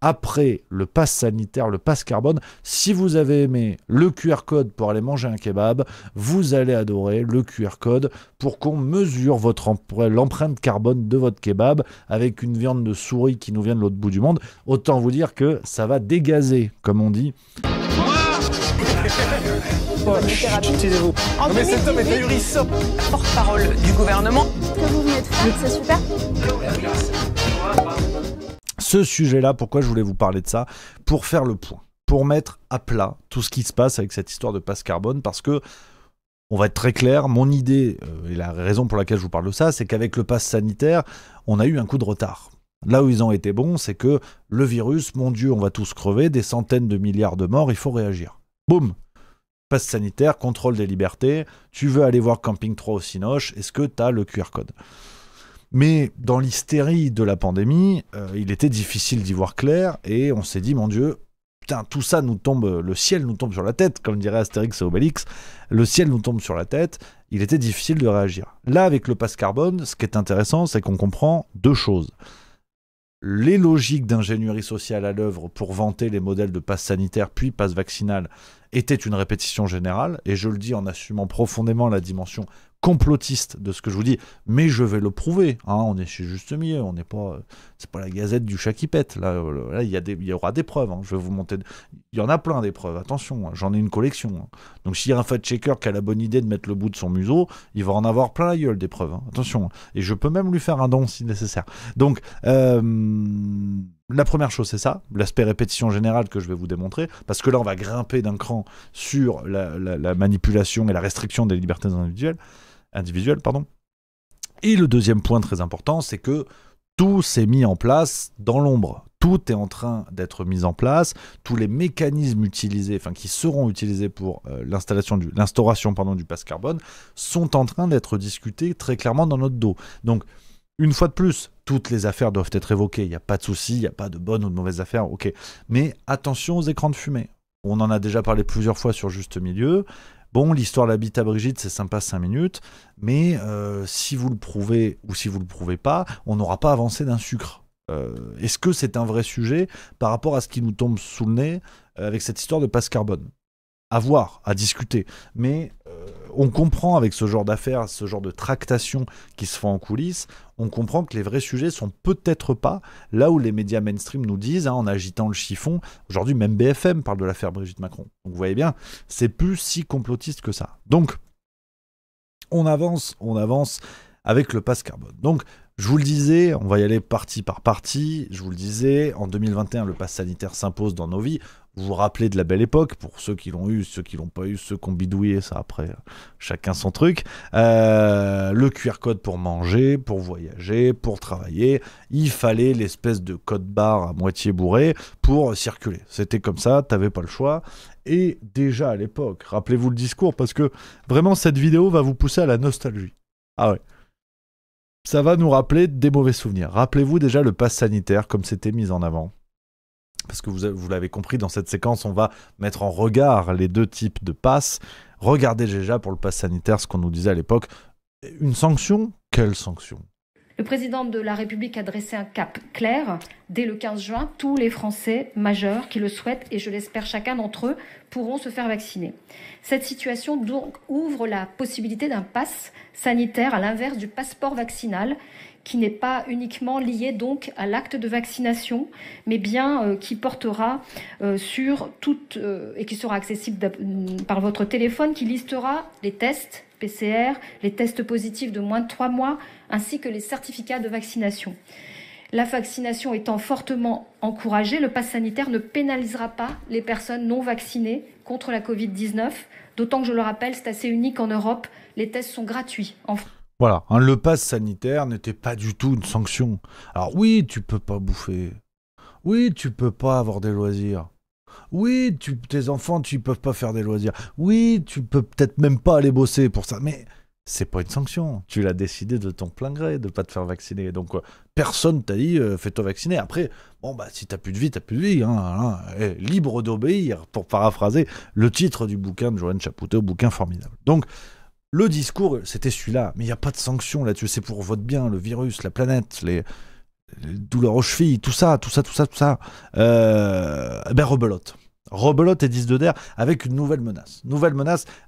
après le pass sanitaire, le pass carbone. Si vous avez aimé le QR code pour aller manger un kebab, vous allez adorer le QR code pour qu'on mesure l'empreinte carbone de votre kebab avec une viande de souris qui nous vient de l'autre bout du monde. Autant vous dire que ça va dégazer, comme on dit. Taisez-vous. En Mais cet homme est ahurissant. porte-parole du gouvernement. Que vous venez de faire, c'est super. Ce sujet-là, pourquoi je voulais vous parler de ça? Pour faire le point, pour mettre à plat tout ce qui se passe avec cette histoire de passe carbone, parce que, on va être très clair, mon idée, et la raison pour laquelle je vous parle de ça, c'est qu'avec le pass sanitaire, on a eu un coup de retard. Là où ils ont été bons, c'est que le virus, mon Dieu, on va tous crever, des centaines de milliards de morts, il faut réagir. Boum! Passe sanitaire, contrôle des libertés, tu veux aller voir Camping 3 au Cinoche, est-ce que tu as le QR code? Mais dans l'hystérie de la pandémie, il était difficile d'y voir clair, et on s'est dit, mon Dieu, putain, tout ça nous tombe, le ciel nous tombe sur la tête, comme dirait Astérix et Obélix, le ciel nous tombe sur la tête, il était difficile de réagir. Là, avec le pass carbone, ce qui est intéressant, c'est qu'on comprend deux choses. Les logiques d'ingénierie sociale à l'œuvre pour vanter les modèles de pass sanitaire puis pass vaccinal étaient une répétition générale, et je le dis en assumant profondément la dimension complotiste de ce que je vous dis, mais je vais le prouver, hein, on est chez Juste Milieu, on n'est pas, c'est pas la gazette du chat qui pète, là il y aura des preuves, hein, je vais vous monter, il y en a plein des preuves, attention, hein, j'en ai une collection, hein. Donc s'il y a un fact-checker qui a la bonne idée de mettre le bout de son museau, il va en avoir plein la gueule des preuves, hein. Attention, hein. Et je peux même lui faire un don si nécessaire. Donc la première chose, c'est ça, l'aspect répétition générale que je vais vous démontrer, parce que là on va grimper d'un cran sur la manipulation et la restriction des libertés individuelles, pardon. Et le deuxième point très important, c'est que tout s'est mis en place dans l'ombre. Tout est en train d'être mis en place. Tous les mécanismes utilisés, enfin qui seront utilisés pour l'instauration du pass carbone, sont en train d'être discutés très clairement dans notre dos. Donc, une fois de plus, toutes les affaires doivent être évoquées. Il n'y a pas de souci, il n'y a pas de bonnes ou de mauvaises affaires, ok. Mais attention aux écrans de fumée. On en a déjà parlé plusieurs fois sur Juste Milieu. Bon, l'histoire de la bite à Brigitte, c'est sympa 5 minutes, mais si vous le prouvez ou si vous le prouvez pas, on n'aura pas avancé d'un sucre. Est-ce que c'est un vrai sujet par rapport à ce qui nous tombe sous le nez avec cette histoire de passe carbone? À voir, à discuter. Mais on comprend avec ce genre d'affaires, ce genre de tractations qui se font en coulisses, on comprend que les vrais sujets sont peut-être pas là où les médias mainstream nous disent, hein, en agitant le chiffon. Aujourd'hui, même BFM parle de l'affaire Brigitte Macron. Donc vous voyez bien, c'est plus si complotiste que ça. Donc, on avance avec le pass carbone. Donc, je vous le disais, on va y aller partie par partie. Je vous le disais, en 2021, le pass sanitaire s'impose dans nos vies. Vous vous rappelez de la belle époque, pour ceux qui l'ont eu, ceux qui l'ont pas eu, ceux qui ont bidouillé, ça après, chacun son truc. Le QR code pour manger, pour voyager, pour travailler. Il fallait l'espèce de code barre à moitié bourré pour circuler. C'était comme ça, t'avais pas le choix. Et déjà à l'époque, rappelez-vous le discours, parce que vraiment cette vidéo va vous pousser à la nostalgie. Ah ouais. Ça va nous rappeler des mauvais souvenirs. Rappelez-vous déjà le pass sanitaire, comme c'était mis en avant. Parce que vous l'avez compris, dans cette séquence, on va mettre en regard les deux types de passes. Regardez déjà pour le pass sanitaire ce qu'on nous disait à l'époque. Une sanction? Quelle sanction? Le président de la République a dressé un cap clair. Dès le 15 juin, tous les Français majeurs qui le souhaitent, et je l'espère chacun d'entre eux, pourront se faire vacciner. Cette situation donc ouvre la possibilité d'un pass sanitaire à l'inverse du passeport vaccinal, qui n'est pas uniquement lié donc à l'acte de vaccination, mais bien qui portera sur toute et qui sera accessible par votre téléphone, qui listera les tests PCR, les tests positifs de moins de 3 mois, ainsi que les certificats de vaccination. La vaccination étant fortement encouragée, le pass sanitaire ne pénalisera pas les personnes non vaccinées contre la Covid-19, d'autant que je le rappelle, c'est assez unique en Europe, les tests sont gratuits en France. Voilà, hein, le pass sanitaire n'était pas du tout une sanction. Alors oui, tu peux pas bouffer. Oui, tu peux pas avoir des loisirs. Oui, tes enfants, tu peuvent pas faire des loisirs. Oui, tu peux peut-être même pas aller bosser pour ça. Mais c'est pas une sanction. Tu l'as décidé de ton plein gré de pas te faire vacciner. Donc personne t'a dit fais-toi vacciner. Après, bon bah si t'as plus de vie, t'as plus de vie. Hein. Libre d'obéir, pour paraphraser le titre du bouquin de Joanne Chapoutot, bouquin formidable. Donc le discours, c'était celui-là, mais il n'y a pas de sanction là-dessus, c'est pour votre bien, le virus, la planète, douleur aux chevilles, tout ça. Rebelote. Rebelote et 10 de d'air avec une nouvelle menace.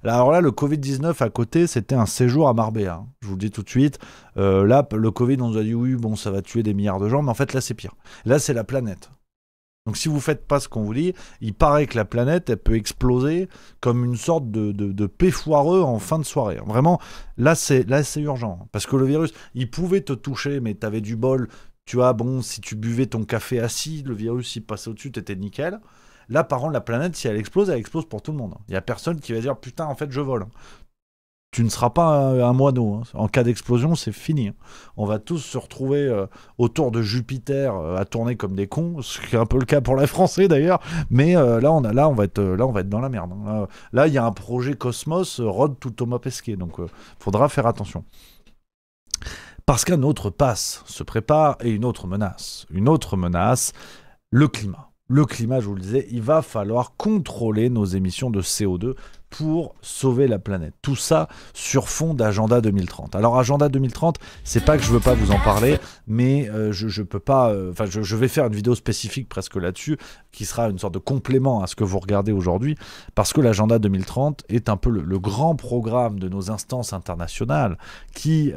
Alors là, le Covid-19 à côté, c'était un séjour à Marbella. Hein. Je vous le dis tout de suite. Là, le Covid, on nous a dit oui, bon, ça va tuer des milliards de gens, mais en fait, là, c'est pire. Là, c'est la planète. Donc si vous faites pas ce qu'on vous dit, il paraît que la planète, elle peut exploser comme une sorte de paix foireux en fin de soirée. Vraiment, là, c'est urgent. Parce que le virus, il pouvait te toucher, mais t'avais du bol. Tu vois, bon, si tu buvais ton café assis, le virus, il passait au-dessus, t'étais nickel. Là, par contre, la planète, si elle explose pour tout le monde. Il n'y a personne qui va dire, putain, en fait, je vole. Tu ne seras pas un moineau. Hein. En cas d'explosion, c'est fini. Hein. On va tous se retrouver autour de Jupiter à tourner comme des cons, ce qui est un peu le cas pour les Français d'ailleurs. Mais là, on va être dans la merde. Hein. Là, il y a un projet Cosmos, Road to Thomas Pesquet. Donc, faudra faire attention. Parce qu'un autre passe se prépare et une autre menace. Le climat. Le climat, je vous le disais, il va falloir contrôler nos émissions de CO2 pour sauver la planète. Tout ça sur fond d'Agenda 2030. Alors Agenda 2030, c'est pas que je veux pas vous en parler, mais je peux pas. Je vais faire une vidéo spécifique presque là-dessus, qui sera une sorte de complément à ce que vous regardez aujourd'hui, parce que l'Agenda 2030 est un peu le grand programme de nos instances internationales qui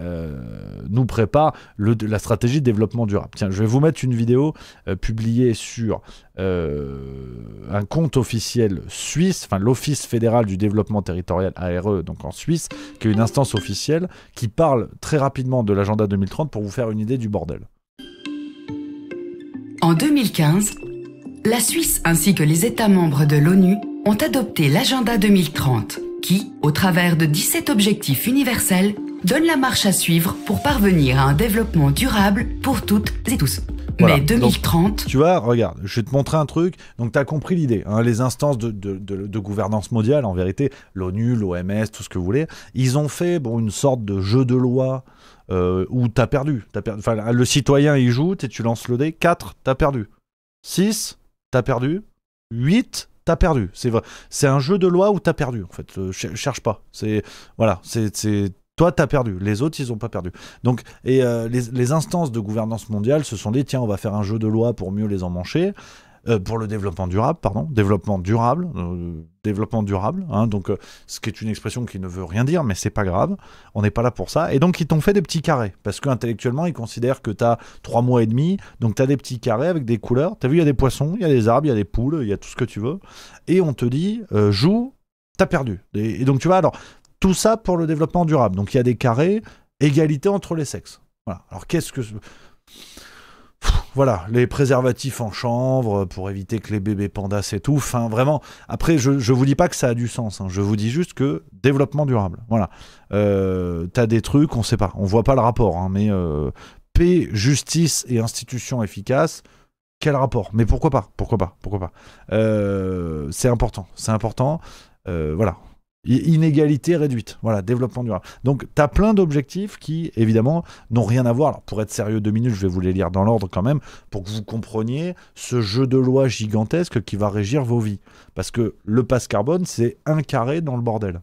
nous prépare la stratégie de développement durable. Tiens, je vais vous mettre une vidéo publiée sur un compte officiel suisse, enfin l'Office fédéral du développement territorial ARE, donc en Suisse, qui est une instance officielle qui parle très rapidement de l'agenda 2030 pour vous faire une idée du bordel. En 2015, la Suisse ainsi que les États membres de l'ONU ont adopté l'agenda 2030 qui, au travers de 17 objectifs universels, donne la marche à suivre pour parvenir à un développement durable pour toutes et tous. Voilà. Mais 2030... Donc, tu vois, regarde, je vais te montrer un truc. Donc, tu as compris l'idée. Hein, les instances de gouvernance mondiale, en vérité, l'ONU, l'OMS, tout ce que vous voulez, ils ont fait une sorte de jeu de loi où tu as perdu. Enfin, le citoyen, il joue, tu lances le dé. 4, tu as perdu. 6, tu as perdu. 8, t'as perdu. C'est vrai. C'est un jeu de loi où t'as perdu, en fait. Cherche pas. Toi, t'as perdu. Les autres, ils ont pas perdu. Donc, les instances de gouvernance mondiale se sont dit, tiens, on va faire un jeu de loi pour mieux les emmancher. Pour le développement durable, développement durable, hein, donc ce qui est une expression qui ne veut rien dire, mais c'est pas grave, on n'est pas là pour ça, et donc ils t'ont fait des petits carrés, parce qu'intellectuellement ils considèrent que t'as 3 mois et demi, donc t'as des petits carrés avec des couleurs, t'as vu, il y a des poissons, il y a des arbres, il y a des poules, il y a tout ce que tu veux, et on te dit, joue, t'as perdu, et donc tu vois, alors, tout ça pour le développement durable, donc il y a des carrés, égalité entre les sexes, voilà, alors qu'est-ce que... Voilà, les préservatifs en chanvre pour éviter que les bébés pandas s'étouffent. Enfin, vraiment, après, je vous dis pas que ça a du sens. Hein. Je vous dis juste que développement durable. Voilà. T'as des trucs, on sait pas. On voit pas le rapport. Hein, mais paix, justice et institutions efficaces, quel rapport? Mais pourquoi pas? C'est important. Voilà. Inégalité réduite, voilà, développement durable. Donc, tu as plein d'objectifs qui, évidemment, n'ont rien à voir. Alors, pour être sérieux 2 minutes, je vais vous les lire dans l'ordre quand même, pour que vous compreniez ce jeu de loi gigantesque qui va régir vos vies. Parce que le passe carbone, c'est un carré dans le bordel.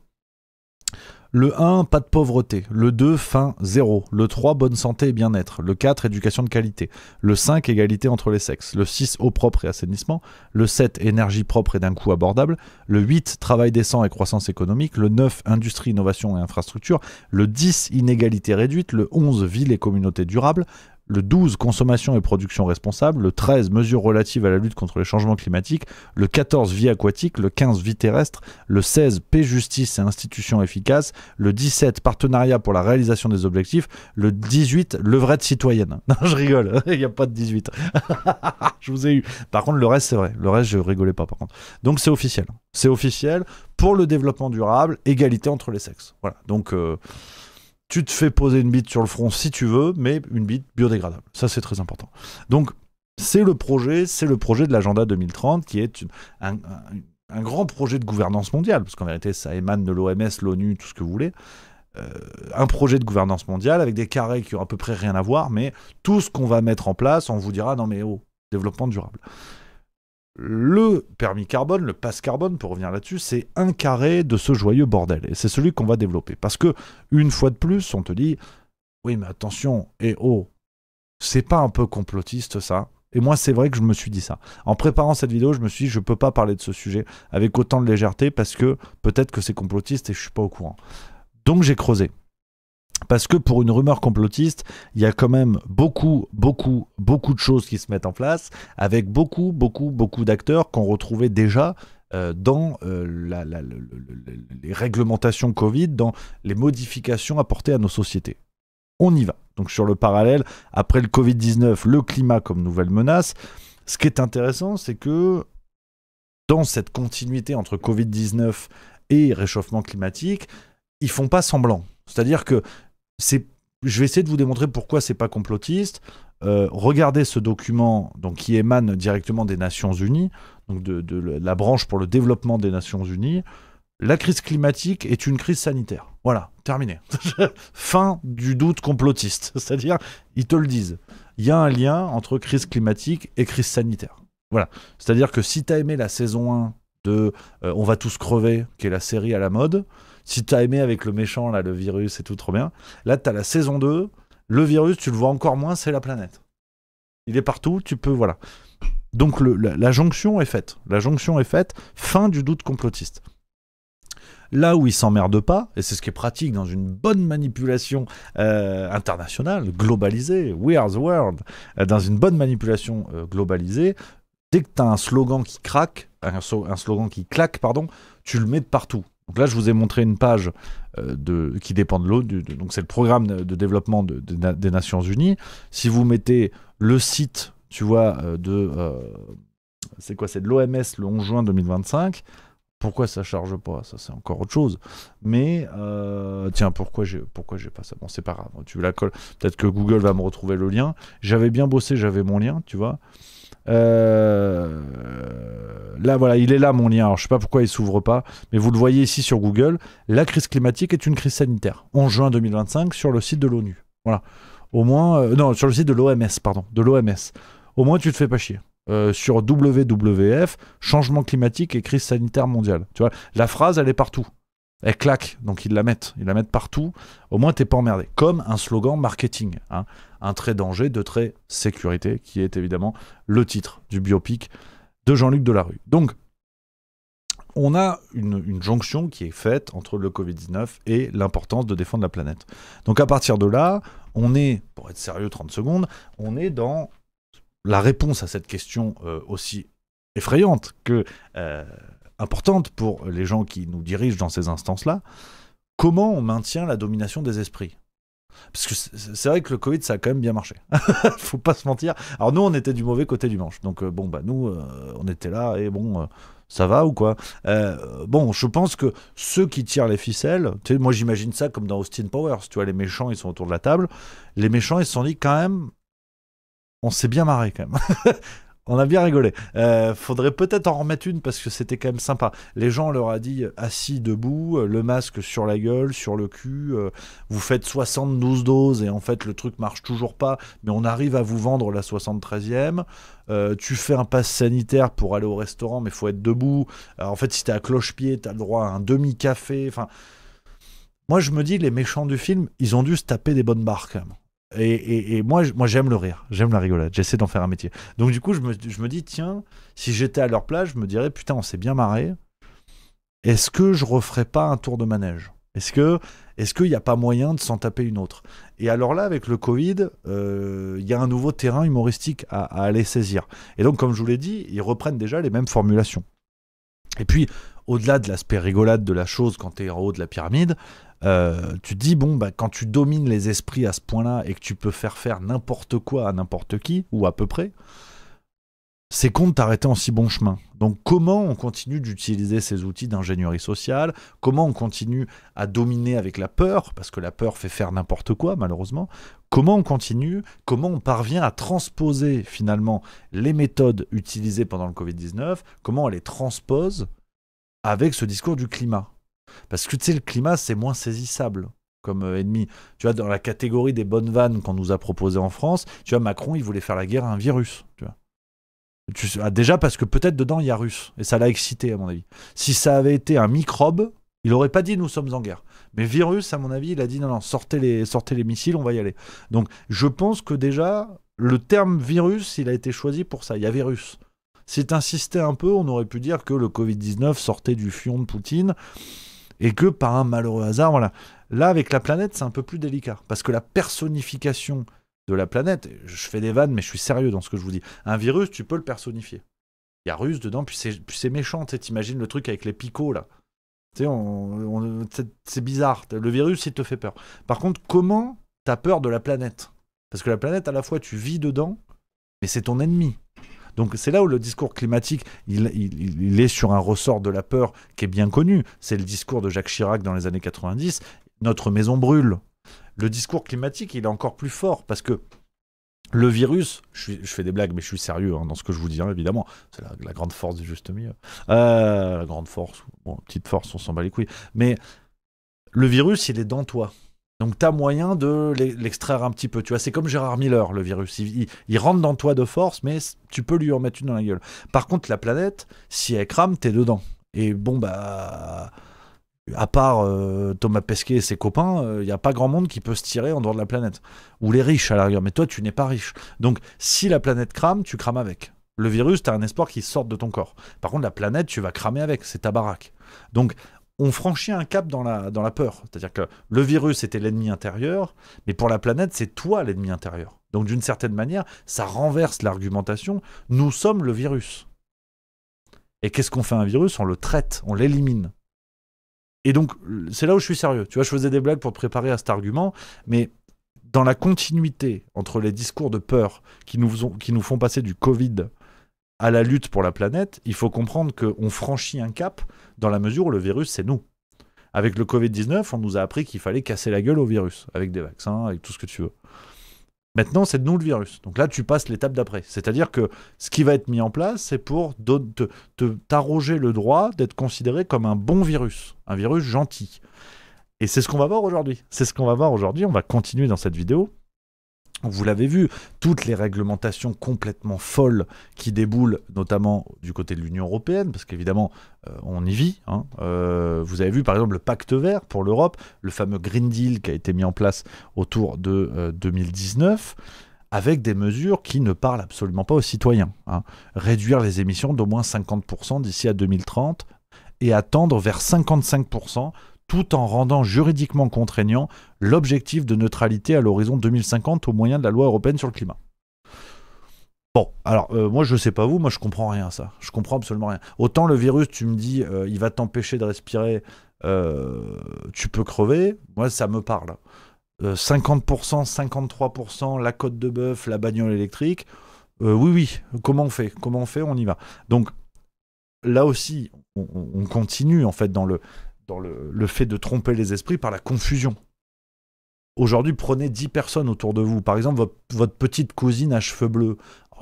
Le 1, pas de pauvreté. Le 2, faim, 0. Le 3, bonne santé et bien-être. Le 4, éducation de qualité. Le 5, égalité entre les sexes. Le 6, eau propre et assainissement. Le 7, énergie propre et d'un coût abordable. Le 8, travail décent et croissance économique. Le 9, industrie, innovation et infrastructure. Le 10, inégalité réduite. Le 11, ville et communauté durable. Le 12, consommation et production responsable. Le 13, mesures relatives à la lutte contre les changements climatiques. Le 14, vie aquatique. Le 15, vie terrestre. Le 16, paix, justice et institutions efficaces. Le 17, partenariat pour la réalisation des objectifs. Le 18, levrette citoyenne. Non, je rigole, il n'y a pas de 18. Je vous ai eu. Par contre, le reste, c'est vrai. Le reste, je rigolais pas, par contre. Donc, c'est officiel. C'est officiel pour le développement durable, égalité entre les sexes. Voilà. Donc... tu te fais poser une bite sur le front si tu veux, mais une bite biodégradable. Ça, c'est très important. Donc, c'est le projet de l'agenda 2030 qui est un grand projet de gouvernance mondiale, parce qu'en vérité, ça émane de l'OMS, l'ONU, tout ce que vous voulez. Un projet de gouvernance mondiale avec des carrés qui ont à peu près rien à voir, mais tout ce qu'on va mettre en place, on vous dira, non mais développement durable. Le permis carbone, le pass carbone, pour revenir là-dessus, c'est un carré de ce joyeux bordel. Et c'est celui qu'on va développer. Parce que, une fois de plus, on te dit, oui, mais attention, C'est pas un peu complotiste, ça? Et moi, c'est vrai que je me suis dit ça. En préparant cette vidéo, je me suis dit, je peux pas parler de ce sujet avec autant de légèreté parce que peut-être que c'est complotiste et je suis pas au courant. Donc j'ai creusé. Parce que pour une rumeur complotiste, il y a quand même beaucoup de choses qui se mettent en place, avec beaucoup d'acteurs qu'on retrouvait déjà dans les réglementations Covid, dans les modifications apportées à nos sociétés. On y va. Donc sur le parallèle, après le Covid-19, le climat comme nouvelle menace, ce qui est intéressant, c'est que dans cette continuité entre Covid-19 et réchauffement climatique, ils font pas semblant. C'est-à-dire que je vais essayer de vous démontrer pourquoi c'est pas complotiste. Regardez ce document donc, qui émane directement des Nations Unies, donc de la branche pour le développement des Nations Unies. La crise climatique est une crise sanitaire. Voilà, terminé. Fin du doute complotiste. C'est-à-dire, ils te le disent. Il y a un lien entre crise climatique et crise sanitaire. Voilà. C'est-à-dire que si tu as aimé la saison 1 de On va tous crever, qui est la série à la mode, si tu as aimé avec le méchant, là, le virus et tout, trop bien, là, tu as la saison 2, le virus, tu le vois encore moins, c'est la planète. Il est partout, tu peux, voilà. Donc, la jonction est faite. La jonction est faite, fin du doute complotiste. Là où ils s'emmerdent pas, et c'est ce qui est pratique dans une bonne manipulation internationale, globalisée, we are the world, dans une bonne manipulation globalisée, dès que tu as un slogan qui craque, un slogan qui claque, pardon, tu le mets de partout. Donc là, je vous ai montré une page qui dépend de l'ONU, donc c'est le programme de développement des Nations Unies. Si vous mettez le site, tu vois, c'est quoi, c'est de l'OMS le 11 juin 2025. Pourquoi ça charge pas? Ça, c'est encore autre chose. Mais, tiens, pourquoi j'ai pas ça? Bon, c'est pas grave, tu la colles. Peut-être que Google va me retrouver le lien. J'avais bien bossé, j'avais mon lien, tu vois. Là, voilà, il est là, mon lien. Alors, je sais pas pourquoi il s'ouvre pas, mais vous le voyez ici sur Google. La crise climatique est une crise sanitaire. 11 juin 2025, sur le site de l'ONU. Voilà. Au moins... non, sur le site de l'OMS, pardon. De l'OMS. Au moins, tu te fais pas chier. Sur WWF, changement climatique et crise sanitaire mondiale. Tu vois, la phrase, elle est partout. Elle claque, donc ils la mettent partout. Au moins, t'es pas emmerdé. Comme un slogan marketing. Hein. Un trait danger, deux traits sécurité, qui est évidemment le titre du biopic de Jean-Luc Delarue. Donc, on a une jonction qui est faite entre le Covid-19 et l'importance de défendre la planète. Donc, à partir de là, on est, pour être sérieux 30 secondes, on est dans la réponse à cette question aussi effrayante que importante pour les gens qui nous dirigent dans ces instances-là. Comment on maintient la domination des esprits? Parce que c'est vrai que le Covid, ça a quand même bien marché. Faut pas se mentir. Alors nous, on était du mauvais côté du manche. Donc bon, bah nous, on était là et bon, ça va ou quoi? Bon, je pense que ceux qui tirent les ficelles, tu sais, moi j'imagine ça comme dans Austin Powers. Tu vois, les méchants, ils sont autour de la table. Les méchants, ils se sont dit quand même, on s'est bien marré quand même. On a bien rigolé. Faudrait peut-être en remettre une parce que c'était quand même sympa. Les gens, on leur a dit assis, debout, le masque sur la gueule, sur le cul, vous faites 72 doses et en fait le truc marche toujours pas, mais on arrive à vous vendre la 73e. Tu fais un pass sanitaire pour aller au restaurant, mais faut être debout. En fait, si t'es à cloche-pied, t'as le droit à un demi-café. Enfin, moi je me dis, les méchants du film, ils ont dû se taper des bonnes barres quand même. Et moi j'aime le rire, j'aime la rigolade, j'essaie d'en faire un métier. Donc du coup je me dis, tiens, si j'étais à leur place, je me dirais, putain, on s'est bien marré, est-ce que je referais pas un tour de manège? Est-ce qu'il n'y a pas moyen de s'en taper une autre? Et alors là, avec le Covid, il y a un nouveau terrain humoristique à aller saisir. Et donc, comme je vous l'ai dit, ils reprennent déjà les mêmes formulations. Et puis, au-delà de l'aspect rigolade de la chose quand tu es en haut de la pyramide, tu te dis, bon, bah, quand tu domines les esprits à ce point-là et que tu peux faire n'importe quoi à n'importe qui, ou à peu près, c'est con de t'arrêter en si bon chemin. Donc comment on continue d'utiliser ces outils d'ingénierie sociale? Comment on continue à dominer avec la peur? Parce que la peur fait faire n'importe quoi, malheureusement. Comment on continue? Comment on parvient à transposer finalement les méthodes utilisées pendant le Covid-19? Comment on les transpose avec ce discours du climat? Parce que tu sais, le climat, c'est moins saisissable comme ennemi. Tu vois, dans la catégorie des bonnes vannes qu'on nous a proposées en France, tu vois, Macron, il voulait faire la guerre à un virus. Tu vois. Déjà parce que peut-être dedans, il y a russe. Et ça l'a excité, à mon avis. Si ça avait été un microbe, il n'aurait pas dit nous sommes en guerre. Mais virus, à mon avis, il a dit non, sortez les missiles, on va y aller. Donc, je pense que déjà, le terme virus, il a été choisi pour ça. Il y a virus. Si t'insistais un peu, on aurait pu dire que le Covid-19 sortait du fion de Poutine et que par un malheureux hasard, voilà. Là, avec la planète, c'est un peu plus délicat. Parce que la personnification de la planète, je fais des vannes, mais je suis sérieux dans ce que je vous dis. Un virus, tu peux le personnifier. Il y a russe dedans, puis c'est méchant. T'imagines le truc avec les picots, là. Tu sais, c'est bizarre. Le virus, il te fait peur. Par contre, comment t'as peur de la planète? Parce que la planète, à la fois, tu vis dedans, mais c'est ton ennemi. Donc c'est là où le discours climatique, il est sur un ressort de la peur qui est bien connu. C'est le discours de Jacques Chirac dans les années 90. Notre maison brûle. Le discours climatique, il est encore plus fort parce que le virus, je fais des blagues, mais je suis sérieux dans ce que je vous dis, évidemment. C'est la grande force du juste milieu. La grande force, bon, petite force, on s'en bat les couilles. Mais le virus, il est dans toi. Donc tu as moyen de l'extraire un petit peu. Tu vois, c'est comme Gérard Miller, le virus. Il rentre dans toi de force, mais tu peux lui en mettre une dans la gueule. Par contre, la planète, si elle crame, t'es dedans. Et bon, bah... à part Thomas Pesquet et ses copains, il n'y a pas grand monde qui peut se tirer en dehors de la planète. Ou les riches à la rigueur, mais toi tu n'es pas riche. Donc si la planète crame, tu crames avec. Le virus, tu as un espoir qu'il sorte de ton corps. Par contre la planète, tu vas cramer avec, c'est ta baraque. Donc on franchit un cap dans la peur. C'est-à-dire que le virus était l'ennemi intérieur, mais pour la planète, c'est toi l'ennemi intérieur. Donc d'une certaine manière, ça renverse l'argumentation. Nous sommes le virus. Et qu'est-ce qu'on fait à un virus? On le traite, on l'élimine. Et donc, c'est là où je suis sérieux. Tu vois, je faisais des blagues pour te préparer à cet argument, mais dans la continuité entre les discours de peur qui nous font passer du Covid à la lutte pour la planète, il faut comprendre qu'on franchit un cap dans la mesure où le virus, c'est nous. Avec le Covid-19, on nous a appris qu'il fallait casser la gueule au virus, avec des vaccins, avec tout ce que tu veux. Maintenant, c'est de nous le virus. Donc là, tu passes l'étape d'après. C'est-à-dire que ce qui va être mis en place, c'est pour t'arroger le droit d'être considéré comme un bon virus, un virus gentil. Et c'est ce qu'on va voir aujourd'hui. On va continuer dans cette vidéo. Vous l'avez vu, toutes les réglementations complètement folles qui déboulent, notamment du côté de l'Union européenne, parce qu'évidemment, on y vit. Vous avez vu, par exemple, le pacte vert pour l'Europe, le fameux Green Deal qui a été mis en place autour de 2019, avec des mesures qui ne parlent absolument pas aux citoyens. Réduire les émissions d'au moins 50% d'ici à 2030 et attendre vers 55%, tout en rendant juridiquement contraignant l'objectif de neutralité à l'horizon 2050 au moyen de la loi européenne sur le climat. Bon, alors, moi je sais pas vous, moi je comprends rien à ça. Je comprends absolument rien. Autant le virus, tu me dis, il va t'empêcher de respirer, tu peux crever, moi ça me parle. 50%, 53%, la côte de bœuf, la bagnole électrique, oui, comment on fait, on y va. Donc, là aussi, on continue en fait dans le fait de tromper les esprits par la confusion. Aujourd'hui, prenez 10 personnes autour de vous. Par exemple, votre petite cousine à cheveux bleus.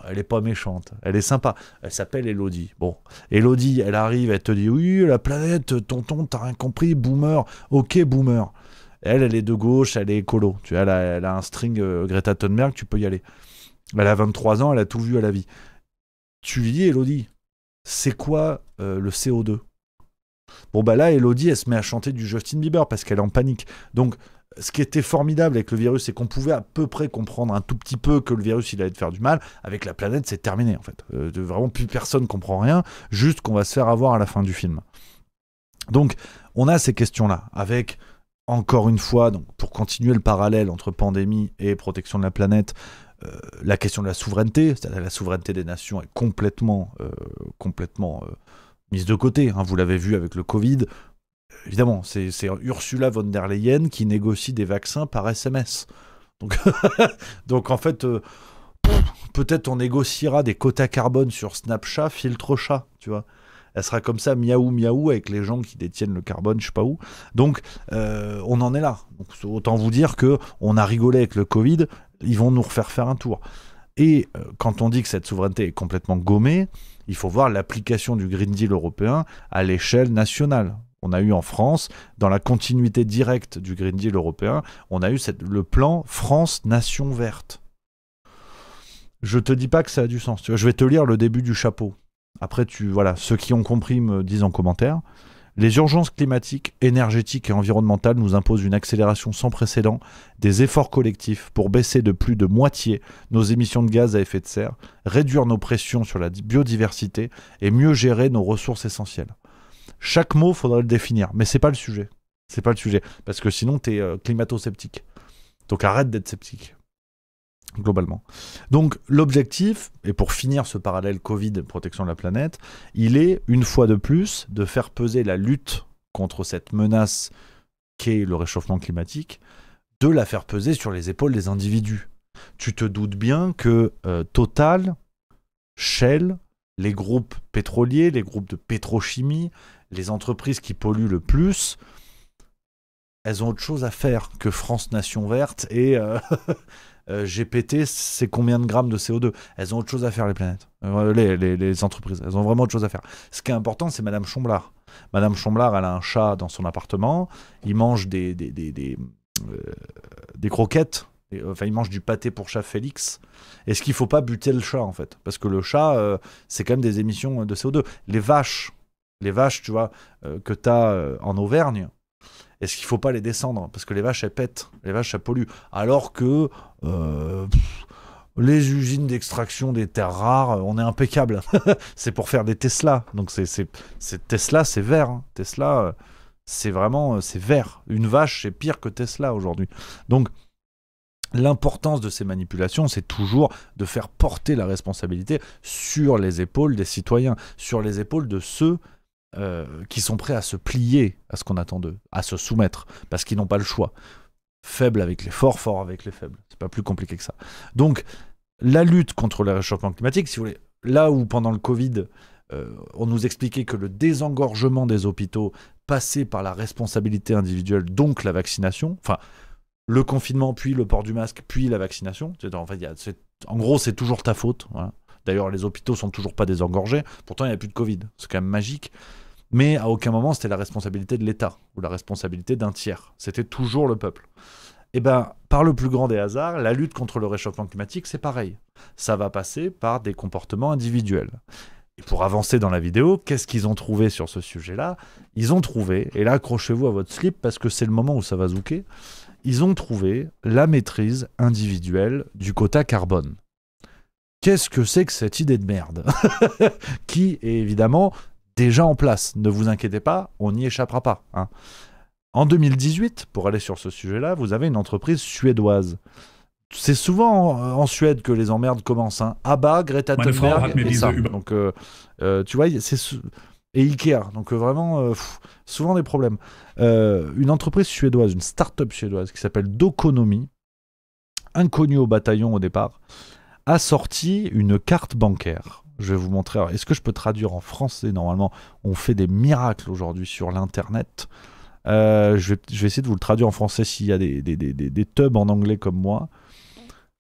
Elle est pas méchante, elle est sympa. Elle s'appelle Elodie. Bon, Elodie, elle arrive, elle te dit « Oui, la planète, tonton, t'as rien compris, boomer. Ok, boomer. » Elle est de gauche, elle est écolo. Tu vois, elle a un string Greta Thunberg, tu peux y aller. Elle a 23 ans, elle a tout vu à la vie. Tu lui dis « Elodie, c'est quoi le CO2 ?» Bon bah là, Elodie, elle se met à chanter du Justin Bieber parce qu'elle est en panique. Donc, ce qui était formidable avec le virus, c'est qu'on pouvait à peu près comprendre un tout petit peu que le virus, il allait te faire du mal. Avec la planète, c'est terminé en fait. Vraiment, plus personne comprend rien, juste qu'on va se faire avoir à la fin du film. Donc, on a ces questions-là, avec, encore une fois, donc, pour continuer le parallèle entre pandémie et protection de la planète, la question de la souveraineté, c'est-à-dire la souveraineté des nations est complètement mise de côté, vous l'avez vu avec le Covid. Évidemment, c'est Ursula von der Leyen qui négocie des vaccins par SMS. Donc en fait, peut-être on négociera des quotas carbone sur Snapchat, filtre chat, tu vois. Elle sera comme ça, miaou miaou, avec les gens qui détiennent le carbone, je sais pas où. Donc, on en est là. Donc, autant vous dire qu'on a rigolé avec le Covid, ils vont nous refaire faire un tour. Et quand on dit que cette souveraineté est complètement gommée, il faut voir l'application du Green Deal européen à l'échelle nationale. On a eu en France, dans la continuité directe du Green Deal européen, on a eu le plan France Nation Verte. Je te dis pas que ça a du sens. Tu vois, je vais te lire le début du chapeau. Après, voilà, ceux qui ont compris me disent en commentaire. Les urgences climatiques, énergétiques et environnementales nous imposent une accélération sans précédent des efforts collectifs pour baisser de plus de moitié nos émissions de gaz à effet de serre, réduire nos pressions sur la biodiversité et mieux gérer nos ressources essentielles. Chaque mot, faudra le définir, mais c'est pas le sujet. C'est pas le sujet, parce que sinon t'es climato-sceptique. Donc arrête d'être sceptique, globalement. Donc l'objectif, et pour finir ce parallèle Covid, protection de la planète, il est, une fois de plus, de faire peser la lutte contre cette menace qu'est le réchauffement climatique, de la faire peser sur les épaules des individus. Tu te doutes bien que Total, Shell, les groupes pétroliers, les groupes de pétrochimie, les entreprises qui polluent le plus, elles ont autre chose à faire que France Nation Verte et GPT, c'est combien de grammes de CO2 ? Elles ont autre chose à faire, les planètes, les entreprises. Elles ont vraiment autre chose à faire. Ce qui est important, c'est Madame Chomblard. Madame Chomblard, elle a un chat dans son appartement. Il mange des croquettes. Enfin, il mange du pâté pour chat Félix. Est-ce qu'il ne faut pas buter le chat, en fait ? Parce que le chat, c'est quand même des émissions de CO2. Les vaches, tu vois, que tu as en Auvergne, est-ce qu'il ne faut pas les descendre ? Parce que les vaches, elles pètent. Les vaches, elles polluent. Alors que les usines d'extraction des terres rares, on est impeccable. C'est pour faire des Tesla. Donc, Tesla, c'est vert. Hein. Tesla, c'est vert. Une vache, c'est pire que Tesla aujourd'hui. Donc, l'importance de ces manipulations, c'est toujours de faire porter la responsabilité sur les épaules des citoyens, sur les épaules de ceux qui sont prêts à se plier à ce qu'on attend d'eux, à se soumettre, parce qu'ils n'ont pas le choix. Faible avec les forts, fort avec les faibles. C'est pas plus compliqué que ça. Donc, la lutte contre le réchauffement climatique, si vous voulez, là où pendant le Covid, on nous expliquait que le désengorgement des hôpitaux passait par la responsabilité individuelle, donc la vaccination, enfin, le confinement, puis le port du masque, puis la vaccination. En gros, c'est toujours ta faute. Voilà. D'ailleurs, les hôpitaux sont toujours pas désengorgés. Pourtant, il n'y a plus de Covid. C'est quand même magique. Mais à aucun moment, c'était la responsabilité de l'État ou la responsabilité d'un tiers. C'était toujours le peuple. Et bien, par le plus grand des hasards, la lutte contre le réchauffement climatique, c'est pareil. Ça va passer par des comportements individuels. Et pour avancer dans la vidéo, qu'est-ce qu'ils ont trouvé sur ce sujet-là ? Ils ont trouvé, et là, accrochez-vous à votre slip parce que c'est le moment où ça va zouker, ils ont trouvé la maîtrise individuelle du quota carbone. Qu'est-ce que c'est que cette idée de merde ? Qui est évidemment déjà en place. Ne vous inquiétez pas, on n'y échappera pas. Hein. En 2018, pour aller sur ce sujet-là, vous avez une entreprise suédoise. C'est souvent en Suède que les emmerdes commencent. Hein. Abba, Greta Thunberg et ça. Donc, tu vois, et Ikea. Donc vraiment, souvent des problèmes. Une entreprise suédoise, une start-up suédoise qui s'appelle Doconomy, inconnue au bataillon au départ, a sorti une carte bancaire. Je vais vous montrer. Alors, est-ce que je peux traduire en français ? Normalement, on fait des miracles aujourd'hui sur l'Internet. Je vais essayer de vous le traduire en français s'il y a des tubs en anglais comme moi.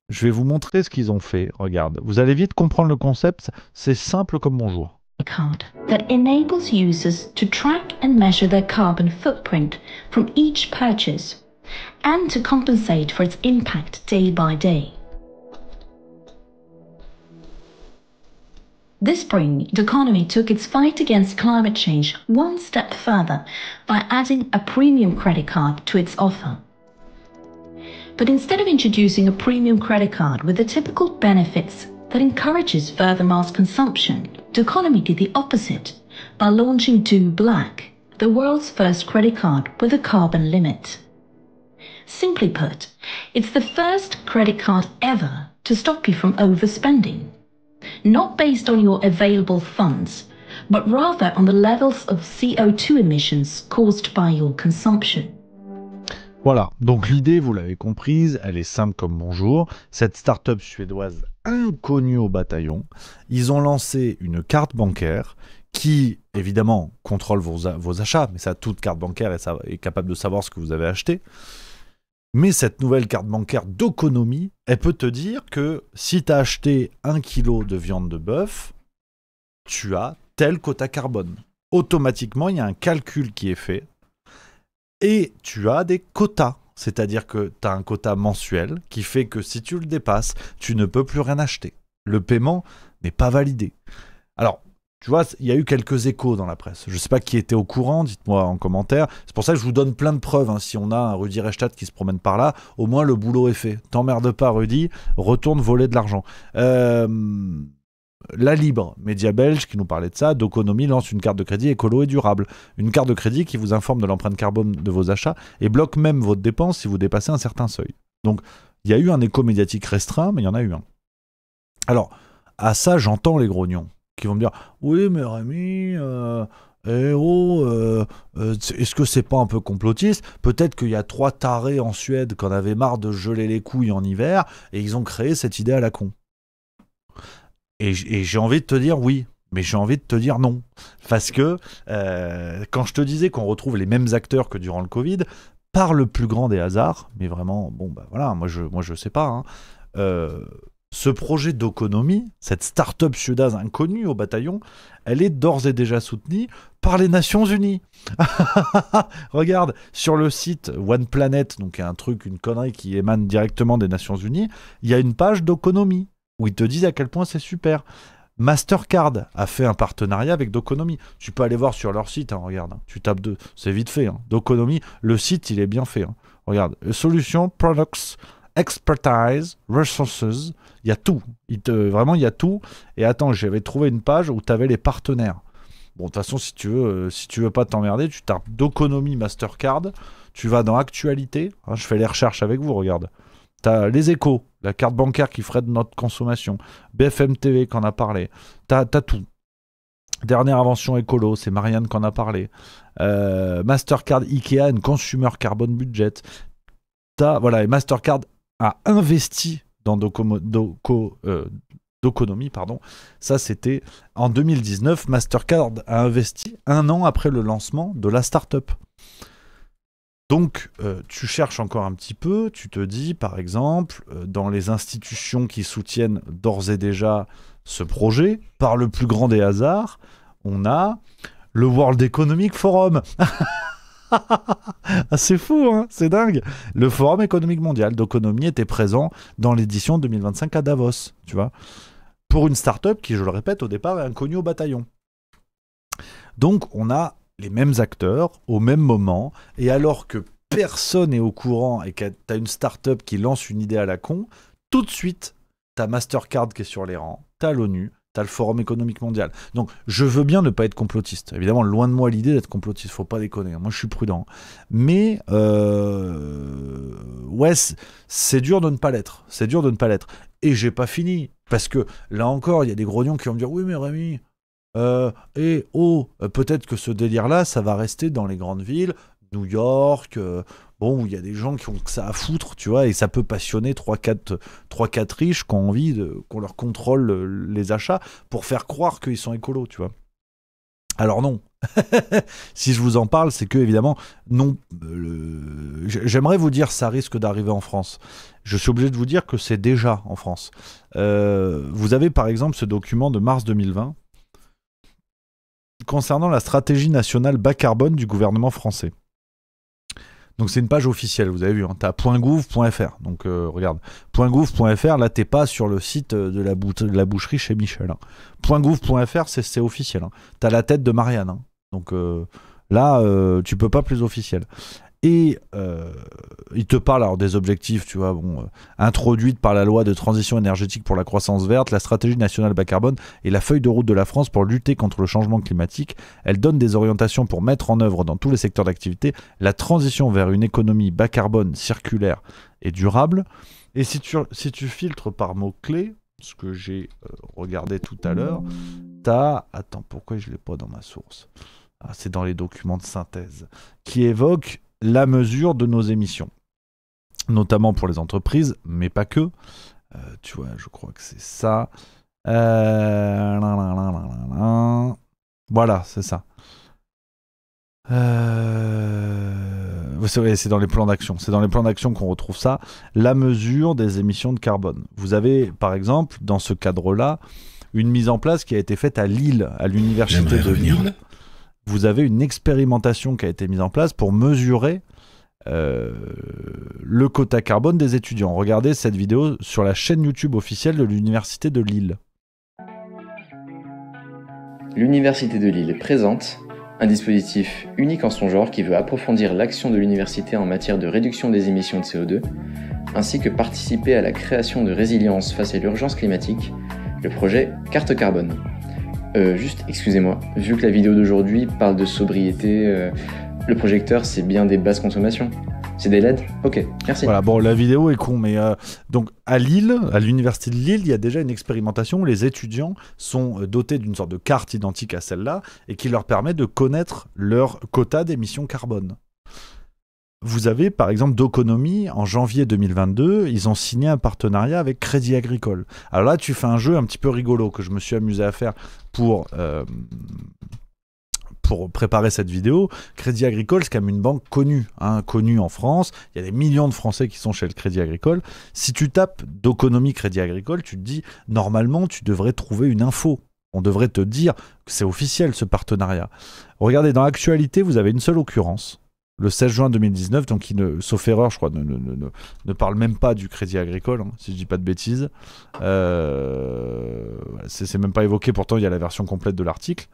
Je vais vous montrer ce qu'ils ont fait. Regarde, vous allez vite comprendre le concept. C'est simple comme bonjour. Card that enables users to track and measure their carbon footprint from each purchase and to compensate for its impact day by day. This spring, Doconomy took its fight against climate change one step further by adding a premium credit card to its offer. But instead of introducing a premium credit card with the typical benefits that encourages further mass consumption, Doconomy did the opposite by launching Do Black, the world's first credit card with a carbon limit. Simply put, it's the first credit card ever to stop you from overspending. Not based on your available funds, but rather on the levels of CO2 emissions caused by your consumption. Voilà, donc l'idée, vous l'avez comprise, elle est simple comme bonjour. Cette start-up suédoise inconnue au bataillon, ils ont lancé une carte bancaire qui, évidemment, contrôle vos achats, mais ça, toute carte bancaire est capable de savoir ce que vous avez acheté. Mais cette nouvelle carte bancaire Doconomy, elle peut te dire que si tu as acheté 1 kilo de viande de bœuf, tu as tel quota carbone. Automatiquement, il y a un calcul qui est fait et tu as des quotas. C'est-à-dire que tu as un quota mensuel qui fait que si tu le dépasses, tu ne peux plus rien acheter. Le paiement n'est pas validé. Alors, tu vois, il y a eu quelques échos dans la presse. Je sais pas qui était au courant, dites-moi en commentaire. C'est pour ça que je vous donne plein de preuves. Hein. Si on a un Rudy Reichstadt qui se promène par là, au moins le boulot est fait. T'emmerdes pas, Rudy, retourne voler de l'argent. La Libre, média belge qui nous parlait de ça, Doconomy lance une carte de crédit écolo et durable. Une carte de crédit qui vous informe de l'empreinte carbone de vos achats et bloque même votre dépense si vous dépassez un certain seuil. Donc, il y a eu un écho médiatique restreint, mais il y en a eu un. Alors, à ça, j'entends les grognons qui vont me dire « Oui, mais Rémi, est-ce que c'est pas un peu complotiste ? Peut-être qu'il y a 3 tarés en Suède qui en avaient marre de geler les couilles en hiver et ils ont créé cette idée à la con. » Et j'ai envie de te dire oui, mais j'ai envie de te dire non. Parce que quand je te disais qu'on retrouve les mêmes acteurs que durant le Covid, par le plus grand des hasards, mais vraiment, bon, bah voilà, moi je sais pas, hein, ce projet d'Oconomy, cette start-up suédoise inconnue au bataillon, elle est d'ores et déjà soutenue par les Nations Unies. Regarde, sur le site One Planet, donc un truc, une connerie qui émane directement des Nations Unies, il y a une page d'Oconomy où ils te disent à quel point c'est super. Mastercard a fait un partenariat avec Doconomy. Tu peux aller voir sur leur site, hein, regarde, hein, tu tapes c'est vite fait. Hein. Doconomy, le site, il est bien fait. Hein. Regarde, solutions, products, expertise, resources, il y a tout. Vraiment, il y a tout. Et attends, j'avais trouvé une page où tu avais les partenaires. Bon, de toute façon, si tu veux pas t'emmerder, tu tapes Doconomy Mastercard, tu vas dans Actualité, hein, je fais les recherches avec vous, regarde. T'as les Échos, la carte bancaire qui ferait de notre consommation, BFM TV qui en a parlé, t'as tout. Dernière invention écolo, c'est Marianne qui en a parlé. Mastercard Ikea, une consumer carbon budget. Voilà, et Mastercard a investi dans Doconomy, pardon. Ça, c'était en 2019. Mastercard a investi 1 an après le lancement de la start-up. Donc, tu cherches encore un petit peu, tu te dis, par exemple, dans les institutions qui soutiennent d'ores et déjà ce projet, par le plus grand des hasards, on a le World Economic Forum. C'est fou, hein, c'est dingue. Le Forum économique mondial d'Oconomy était présent dans l'édition 2025 à Davos, tu vois, pour une start-up qui, je le répète, au départ est inconnue au bataillon. Donc, on a les mêmes acteurs au même moment, et alors que personne n'est au courant et que tu as une start-up qui lance une idée à la con, tout de suite, tu as Mastercard qui est sur les rangs, tu as l'ONU, tu as le Forum économique mondial. Donc, je veux bien ne pas être complotiste. Évidemment, loin de moi l'idée d'être complotiste, faut pas déconner. Moi, je suis prudent. Mais, ouais, c'est dur de ne pas l'être. C'est dur de ne pas l'être. Et j'ai pas fini. Parce que, là encore, il y a des grognons qui vont me dire « Oui, mais Rémi, peut-être que ce délire-là, ça va rester dans les grandes villes, New York, bon, où il y a des gens qui ont que ça à foutre, tu vois, et ça peut passionner 3-4 riches qui ont envie qu'on leur contrôle les achats pour faire croire qu'ils sont écolos, tu vois. Alors non. Si je vous en parle, c'est que, évidemment, non. J'aimerais vous dire ça risque d'arriver en France. Je suis obligé de vous dire que c'est déjà en France. Vous avez, par exemple, ce document de mars 2020 concernant la stratégie nationale bas carbone du gouvernement français. Donc c'est une page officielle, vous avez vu, hein, t'as .gouv.fr. Donc regarde, .gouv.fr, là t'es pas sur le site de la boucherie chez Michel. Hein. .gouv.fr, c'est officiel. Hein. T'as la tête de Marianne. Hein. Donc là, tu peux pas plus officiel. Et il te parle alors des objectifs, tu vois, introduites par la loi de transition énergétique pour la croissance verte, la stratégie nationale bas carbone et la feuille de route de la France pour lutter contre le changement climatique. Elle donne des orientations pour mettre en œuvre dans tous les secteurs d'activité la transition vers une économie bas carbone, circulaire et durable. Et si tu filtres par mots-clés, ce que j'ai regardé tout à l'heure, t'as... Attends, pourquoi je ne l'ai pas dans ma source ? C'est dans les documents de synthèse, qui évoquent la mesure de nos émissions, notamment pour les entreprises, mais pas que. Tu vois, je crois que c'est ça. Voilà, c'est ça. C'est dans les plans d'action. C'est dans les plans d'action qu'on retrouve ça. La mesure des émissions de carbone. Vous avez, par exemple, dans ce cadre-là, une mise en place qui a été faite à Lille, à l'université de Lille. Vous avez une expérimentation qui a été mise en place pour mesurer le quota carbone des étudiants. Regardez cette vidéo sur la chaîne YouTube officielle de l'université de Lille. l'Université de Lille présente un dispositif unique en son genre qui veut approfondir l'action de l'université en matière de réduction des émissions de CO2, ainsi que participer à la création de résilience face à l'urgence climatique, le projet Carte Carbone. Juste, excusez-moi, vu que la vidéo d'aujourd'hui parle de sobriété, le projecteur c'est bien des basses consommations. C'est des LED ? Ok, merci. Voilà, bon, la vidéo est con, mais donc à Lille, à l'université de Lille, il y a déjà une expérimentation où les étudiants sont dotés d'une sorte de carte identique à celle-là et qui leur permet de connaître leur quota d'émissions carbone. Vous avez par exemple Doconomy, en janvier 2022, ils ont signé un partenariat avec Crédit Agricole. Alors là, tu fais un jeu un petit peu rigolo que je me suis amusé à faire pour préparer cette vidéo. Crédit Agricole, c'est quand même une banque connue, connue en France. Il y a des millions de Français qui sont chez le Crédit Agricole. Si tu tapes Doconomy Crédit Agricole, tu te dis, normalement, tu devrais trouver une info. On devrait te dire que c'est officiel, ce partenariat. Regardez, dans l'actualité, vous avez une seule occurrence. Le 16 juin 2019, donc qui sauf erreur, je crois, ne parle même pas du Crédit Agricole, si je dis pas de bêtises. C'est même pas évoqué, pourtant il y a la version complète de l'article.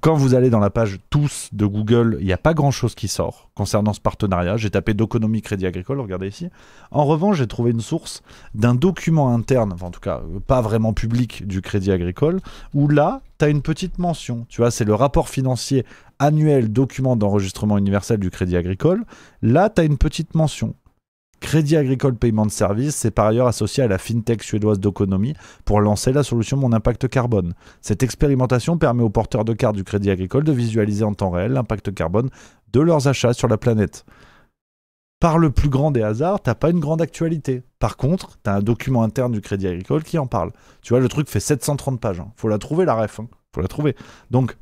Quand vous allez dans la page tous de Google, il n'y a pas grand-chose qui sort concernant ce partenariat. J'ai tapé Doconomy Crédit Agricole, regardez ici. En revanche, j'ai trouvé une source d'un document interne, enfin en tout cas pas vraiment public du Crédit Agricole, où là, tu as une petite mention. Tu vois, c'est le rapport financier annuel document d'enregistrement universel du Crédit Agricole. Là, tu as une petite mention. Crédit Agricole Paiement de Services, c'est par ailleurs associé à la fintech suédoise Doconomy pour lancer la solution Mon Impact Carbone. Cette expérimentation permet aux porteurs de cartes du Crédit Agricole de visualiser en temps réel l'impact carbone de leurs achats sur la planète. Par le plus grand des hasards, t'as pas une grande actualité. Par contre, t'as un document interne du Crédit Agricole qui en parle. Tu vois, le truc fait 730 pages. Faut la trouver, la ref. Faut la trouver. Donc,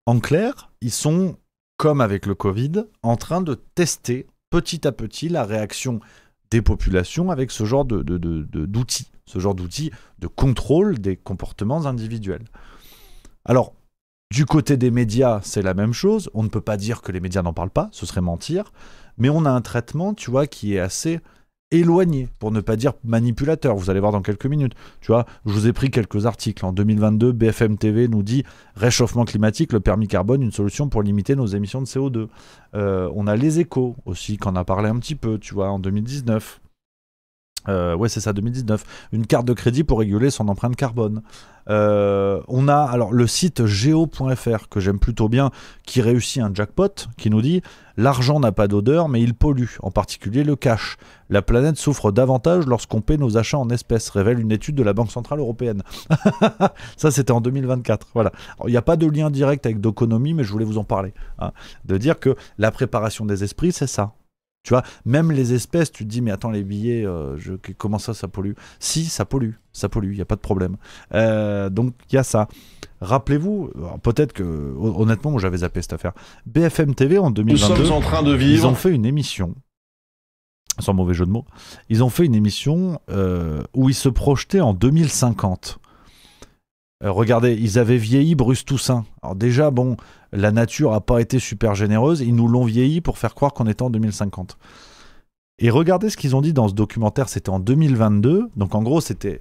en clair, ils sont, comme avec le Covid, en train de tester petit à petit la réaction des populations avec ce genre d'outils, ce genre d'outils de contrôle des comportements individuels. Alors, du côté des médias, c'est la même chose. On ne peut pas dire que les médias n'en parlent pas, ce serait mentir, mais on a un traitement, tu vois, qui est assez éloigné, pour ne pas dire manipulateur. Vous allez voir dans quelques minutes. Tu vois, je vous ai pris quelques articles. En 2022, BFM TV nous dit « Réchauffement climatique, le permis carbone, une solution pour limiter nos émissions de CO2 ». On a Les Échos aussi, qui en a parlé un petit peu, tu vois, en 2019. Ouais, c'est ça, 2019. Une carte de crédit pour réguler son empreinte carbone. On a alors le site geo.fr que j'aime plutôt bien, qui réussit un jackpot, qui nous dit « L'argent n'a pas d'odeur, mais il pollue, en particulier le cash. La planète souffre davantage lorsqu'on paie nos achats en espèces, révèle une étude de la Banque Centrale Européenne. » Ça, c'était en 2024. Voilà. Il n'y a pas de lien direct avec Doconomy, mais je voulais vous en parler. De dire que la préparation des esprits, c'est ça. Tu vois, même les espèces, tu te dis, mais attends, les billets, comment ça pollue ? Si, ça pollue, il n'y a pas de problème. Donc, il y a ça. Rappelez-vous, peut-être que, honnêtement, moi j'avais zappé cette affaire. BFM TV, en 2022, nous sommes en train de vivre. Ils ont fait une émission, sans mauvais jeu de mots, ils ont fait une émission où ils se projetaient en 2050. Regardez, ils avaient vieilli Bruce Toussaint. Alors déjà, bon, la nature n'a pas été super généreuse. Ils nous l'ont vieilli pour faire croire qu'on était en 2050. Et regardez ce qu'ils ont dit dans ce documentaire, c'était en 2022. Donc en gros, c'était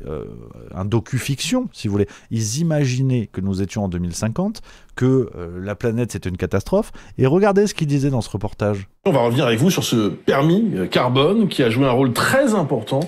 un docu-fiction, si vous voulez. Ils imaginaient que nous étions en 2050, que la planète c'était une catastrophe. Et regardez ce qu'ils disaient dans ce reportage. On va revenir avec vous sur ce permis carbone qui a joué un rôle très important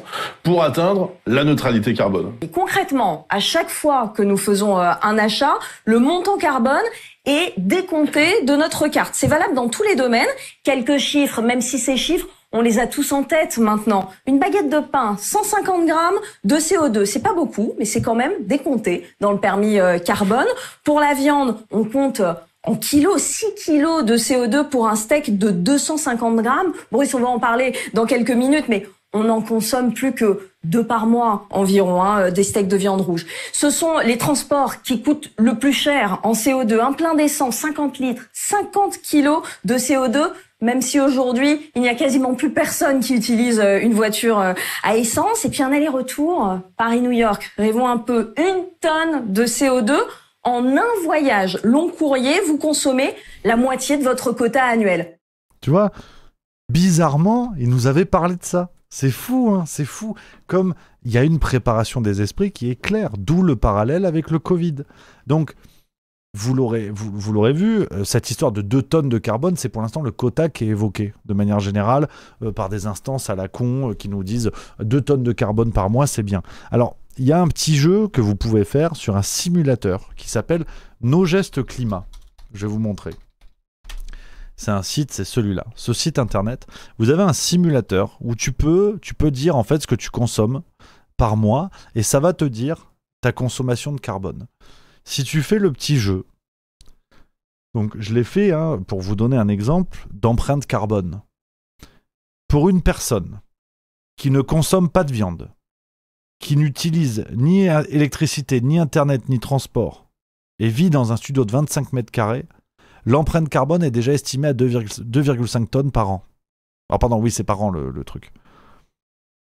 pour atteindre la neutralité carbone. Et concrètement, à chaque fois que nous faisons un achat, le montant carbone est décompté de notre carte. C'est valable dans tous les domaines. Quelques chiffres, même si ces chiffres, on les a tous en tête maintenant. Une baguette de pain, 150 grammes de CO2. C'est pas beaucoup, mais c'est quand même décompté dans le permis carbone. Pour la viande, on compte en kilos, 6 kilos de CO2 pour un steak de 250 grammes. Bruce, on va en parler dans quelques minutes, mais on en consomme plus que 2 par mois environ, des steaks de viande rouge. Ce sont les transports qui coûtent le plus cher en CO2. Un plein d'essence, 50 litres, 50 kilos de CO2, même si aujourd'hui, il n'y a quasiment plus personne qui utilise une voiture à essence. Et puis un aller-retour Paris-New York, rêvons un peu, 1 tonne de CO2. En un voyage long courrier, vous consommez la moitié de votre quota annuel. Tu vois, bizarrement, ils nous avaient parlé de ça. C'est fou, hein, c'est fou. Comme il y a une préparation des esprits qui est claire, d'où le parallèle avec le Covid. Donc, vous l'aurez vu, cette histoire de 2 tonnes de carbone, c'est pour l'instant le quota qui est évoqué de manière générale par des instances à la con qui nous disent 2 tonnes de carbone par mois, c'est bien. Alors, il y a un petit jeu que vous pouvez faire sur un simulateur qui s'appelle Nos Gestes Climat. Je vais vous montrer. C'est un site, c'est celui-là. Ce site internet, vous avez un simulateur où tu peux dire en fait ce que tu consommes par mois et ça va te dire ta consommation de carbone. Si tu fais le petit jeu, donc je l'ai fait pour vous donner un exemple d'empreinte carbone. Pour une personne qui ne consomme pas de viande, qui n'utilise ni électricité, ni internet, ni transport, et vit dans un studio de 25 mètres carrés, l'empreinte carbone est déjà estimée à 2,5 tonnes par an. Ah pardon, oui, c'est par an le truc.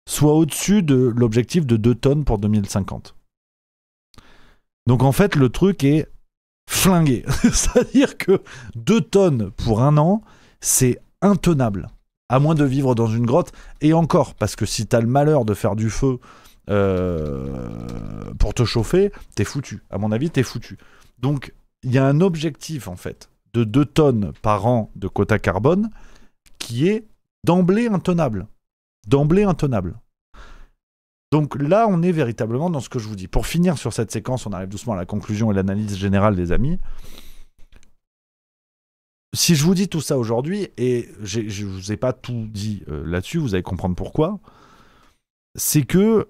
Soit au-dessus de l'objectif de 2 tonnes pour 2050. Donc en fait, le truc est flingué. C'est-à-dire que 2 tonnes pour un an, c'est intenable. À moins de vivre dans une grotte. Et encore, parce que si t'as le malheur de faire du feu pour te chauffer, t'es foutu. À mon avis, t'es foutu. Donc, il y a un objectif, en fait, de 2 tonnes par an de quota carbone qui est d'emblée intenable. D'emblée intenable. Donc là, on est véritablement dans ce que je vous dis. Pour finir sur cette séquence, on arrive doucement à la conclusion et l'analyse générale des amis. Si je vous dis tout ça aujourd'hui, et je ne vous ai pas tout dit là-dessus, vous allez comprendre pourquoi, c'est que,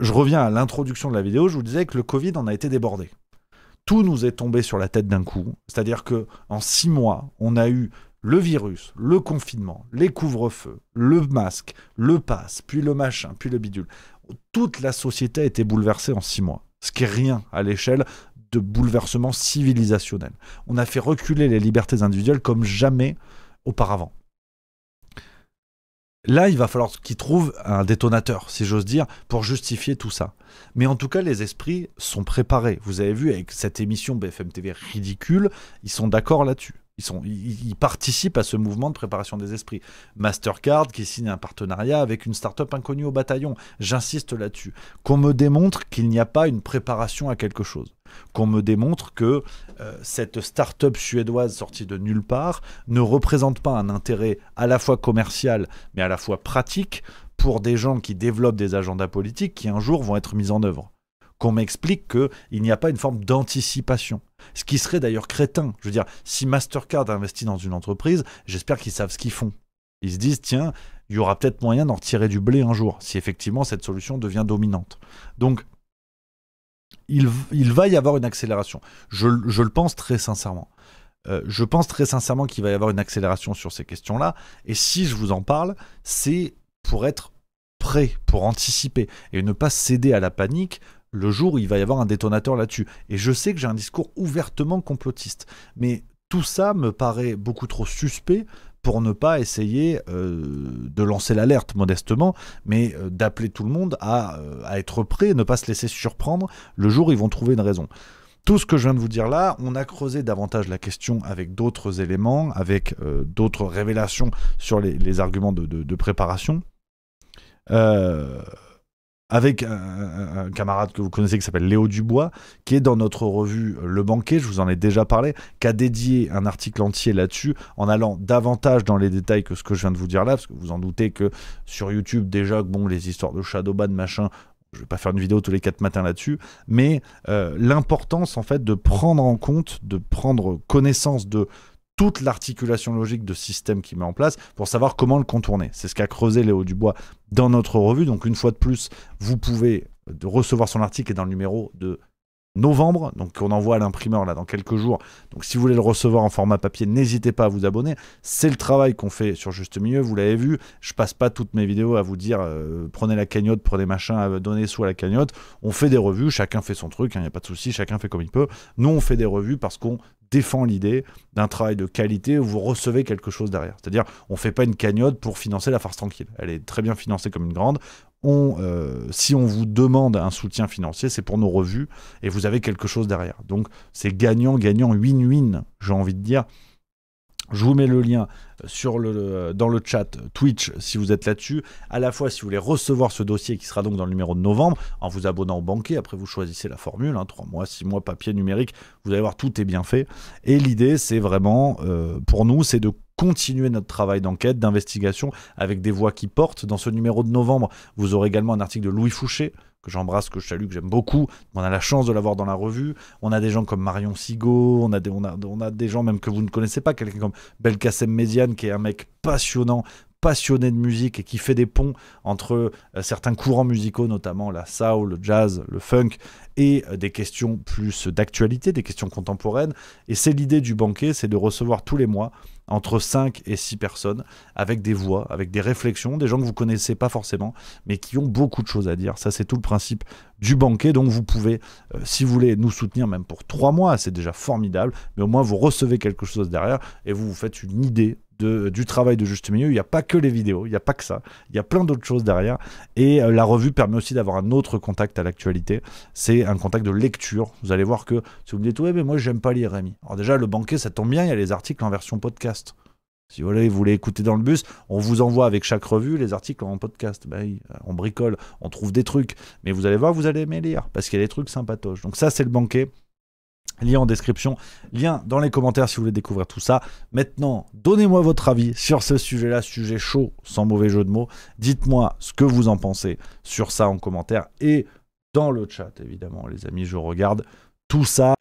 je reviens à l'introduction de la vidéo, je vous disais que le Covid en a été débordé. Tout nous est tombé sur la tête d'un coup. C'est-à-dire qu'en 6 mois, on a eu le virus, le confinement, les couvre-feux, le masque, le pass, puis le machin, puis le bidule. Toute la société a été bouleversée en 6 mois. Ce qui est rien à l'échelle de bouleversement civilisationnel. On a fait reculer les libertés individuelles comme jamais auparavant. Là, il va falloir qu'ils trouvent un détonateur, si j'ose dire, pour justifier tout ça. Mais en tout cas, les esprits sont préparés. Vous avez vu, avec cette émission BFM TV ridicule, ils sont d'accord là-dessus. Ils participent à ce mouvement de préparation des esprits. Mastercard qui signe un partenariat avec une start-up inconnue au bataillon. J'insiste là-dessus. Qu'on me démontre qu'il n'y a pas une préparation à quelque chose. Qu'on me démontre que cette start-up suédoise sortie de nulle part ne représente pas un intérêt à la fois commercial mais à la fois pratique pour des gens qui développent des agendas politiques qui un jour vont être mis en œuvre. Qu'on m'explique qu'il n'y a pas une forme d'anticipation. Ce qui serait d'ailleurs crétin. Je veux dire, si Mastercard investit dans une entreprise, j'espère qu'ils savent ce qu'ils font. Ils se disent, tiens, il y aura peut-être moyen d'en retirer du blé un jour, si effectivement cette solution devient dominante. Donc, il va y avoir une accélération. Je le pense très sincèrement. Je pense très sincèrement qu'il va y avoir une accélération sur ces questions-là. Et si je vous en parle, c'est pour être prêt, pour anticiper et ne pas céder à la panique le jour où il va y avoir un détonateur là-dessus. Et je sais que j'ai un discours ouvertement complotiste, mais tout ça me paraît beaucoup trop suspect pour ne pas essayer de lancer l'alerte modestement, mais d'appeler tout le monde à être prêt, ne pas se laisser surprendre le jour où ils vont trouver une raison. Tout ce que je viens de vous dire là, on a creusé davantage la question avec d'autres éléments, avec d'autres révélations sur les arguments de préparation. Avec un camarade que vous connaissez qui s'appelle Léo Dubois, qui est dans notre revue Le Banquet, je vous en ai déjà parlé, qui a dédié un article entier là-dessus, en allant davantage dans les détails que ce que je viens de vous dire là, parce que vous en doutez que sur YouTube, déjà, bon, les histoires de Shadowban, machin, je vais pas faire une vidéo tous les 4 matins là-dessus, mais l'importance, en fait, de prendre en compte, de prendre connaissance de toute l'articulation logique de système qu'il met en place pour savoir comment le contourner. C'est ce qu'a creusé Léo Dubois dans notre revue. Donc une fois de plus, vous pouvez recevoir son article et dans le numéro de novembre, donc on envoie à l'imprimeur là dans quelques jours. Donc si vous voulez le recevoir en format papier, n'hésitez pas à vous abonner. C'est le travail qu'on fait sur Juste Milieu, vous l'avez vu. Je passe pas toutes mes vidéos à vous dire prenez la cagnotte, prenez machin, donnez sous à la cagnotte. On fait des revues, chacun fait son truc, il n'y a pas de souci, chacun fait comme il peut. Nous on fait des revues parce qu'on défend l'idée d'un travail de qualité où vous recevez quelque chose derrière. C'est-à-dire, on ne fait pas une cagnotte pour financer la farce tranquille. Elle est très bien financée comme une grande. Si on vous demande un soutien financier, c'est pour nos revues et vous avez quelque chose derrière. Donc, c'est gagnant-gagnant, win-win, j'ai envie de dire. Je vous mets le lien dans le chat Twitch si vous êtes là-dessus. À la fois, si vous voulez recevoir ce dossier qui sera donc dans le numéro de novembre, en vous abonnant au banquet. Après, vous choisissez la formule, 3 mois, 6 mois, papier numérique. Vous allez voir, tout est bien fait. Et l'idée, c'est vraiment, pour nous, c'est de continuer notre travail d'enquête, d'investigation, avec des voix qui portent. Dans ce numéro de novembre, vous aurez également un article de Louis Fouché, que j'embrasse, que je salue, que j'aime beaucoup. On a la chance de l'avoir dans la revue. On a des gens comme Marion Sigaud, on a des gens même que vous ne connaissez pas, quelqu'un comme Belkacem Méziane, qui est un mec passionné de musique et qui fait des ponts entre certains courants musicaux, notamment la soul, le jazz, le funk, et des questions plus d'actualité, des questions contemporaines. Et c'est l'idée du banquet, c'est de recevoir tous les mois entre 5 et 6 personnes, avec des voix, avec des réflexions, des gens que vous ne connaissez pas forcément, mais qui ont beaucoup de choses à dire. Ça, c'est tout le principe du banquet. Donc vous pouvez, si vous voulez nous soutenir même pour 3 mois, c'est déjà formidable, mais au moins vous recevez quelque chose derrière et vous vous faites une idée du travail de Juste Milieu. Il n'y a pas que les vidéos, il n'y a pas que ça, il y a plein d'autres choses derrière. Et la revue permet aussi d'avoir un autre contact à l'actualité, c'est un contact de lecture. Vous allez voir que si vous me dites « ouais, mais moi j'aime pas lire, Rémi », alors déjà le banquet, ça tombe bien, il y a les articles en version podcast. Si vous voulez écouter dans le bus, on vous envoie avec chaque revue les articles en podcast. On bricole, on trouve des trucs, mais vous allez voir, vous allez aimer lire, parce qu'il y a des trucs sympatoches. Donc ça, c'est le banquet. Lien en description, lien dans les commentaires si vous voulez découvrir tout ça. Maintenant, donnez-moi votre avis sur ce sujet-là, sujet chaud, sans mauvais jeu de mots. Dites-moi ce que vous en pensez sur ça en commentaire et dans le chat, évidemment, les amis, je regarde tout ça.